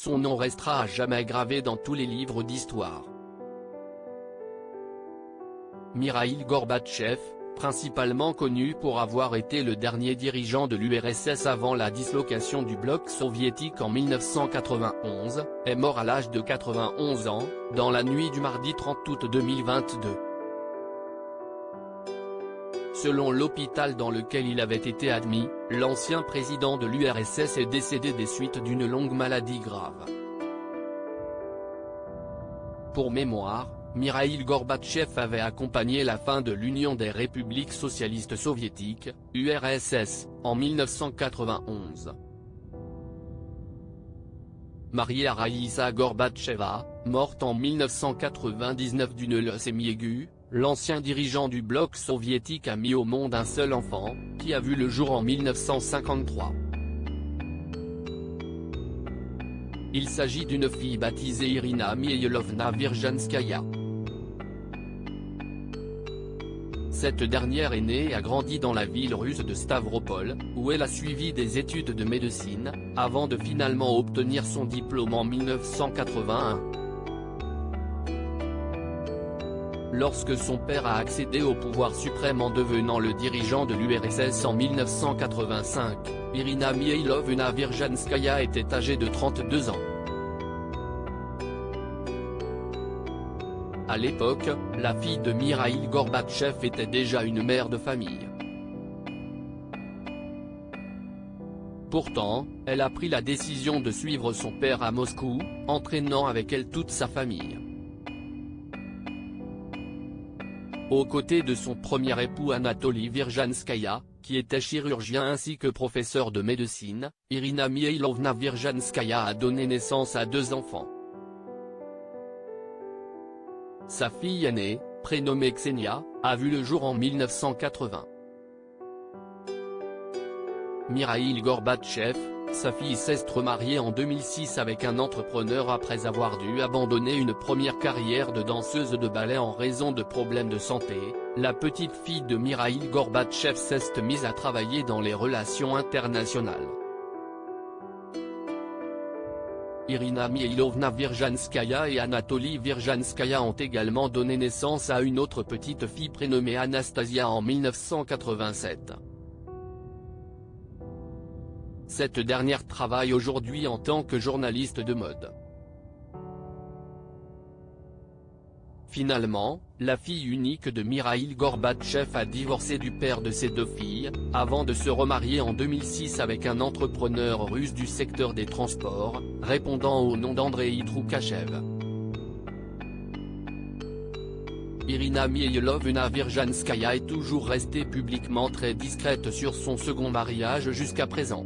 son nom restera à jamais gravé dans tous les livres d'histoire. Mikhaïl Gorbatchev, principalement connu pour avoir été le dernier dirigeant de l'URSS avant la dislocation du bloc soviétique en 1991, est mort à l'âge de 91 ans, dans la nuit du mardi 30 août 2022. Selon l'hôpital dans lequel il avait été admis, l'ancien président de l'URSS est décédé des suites d'une longue maladie grave. Pour mémoire, Mikhaïl Gorbatchev avait accompagné la fin de l'Union des républiques socialistes soviétiques, URSS, en 1991. Maria Raïssa Gorbatcheva, morte en 1999 d'une leucémie aiguë, l'ancien dirigeant du bloc soviétique a mis au monde un seul enfant, qui a vu le jour en 1953. Il s'agit d'une fille baptisée Irina Mikhailovna Virzhanskaya. Cette dernière est née et a grandi dans la ville russe de Stavropol, où elle a suivi des études de médecine, avant de finalement obtenir son diplôme en 1981. Lorsque son père a accédé au pouvoir suprême en devenant le dirigeant de l'URSS en 1985, Irina Mikhailovna Virzhanskaya était âgée de 32 ans. À l'époque, la fille de Mikhaïl Gorbatchev était déjà une mère de famille. Pourtant, elle a pris la décision de suivre son père à Moscou, entraînant avec elle toute sa famille. Aux côtés de son premier époux Anatoly Virzhanskaya, qui était chirurgien ainsi que professeur de médecine, Irina Mikhailovna Virzhanskaya a donné naissance à 2 enfants. Sa fille aînée, prénommée Ksenia, a vu le jour en 1980. Mikhaïl Gorbatchev, sa fille s'est remariée en 2006 avec un entrepreneur après avoir dû abandonner une première carrière de danseuse de ballet en raison de problèmes de santé. La petite fille de Mikhaïl Gorbatchev s'est mise à travailler dans les relations internationales. Irina Mikhailovna Virzhanskaya et Anatoly Virzhanskaya ont également donné naissance à une autre petite fille prénommée Anastasia en 1987. Cette dernière travaille aujourd'hui en tant que journaliste de mode. Finalement, la fille unique de Mikhaïl Gorbatchev a divorcé du père de ses 2 filles, avant de se remarier en 2006 avec un entrepreneur russe du secteur des transports, répondant au nom d'Andrei Troukachev. Irina Mikhailovna Virzhanskaya est toujours restée publiquement très discrète sur son second mariage jusqu'à présent.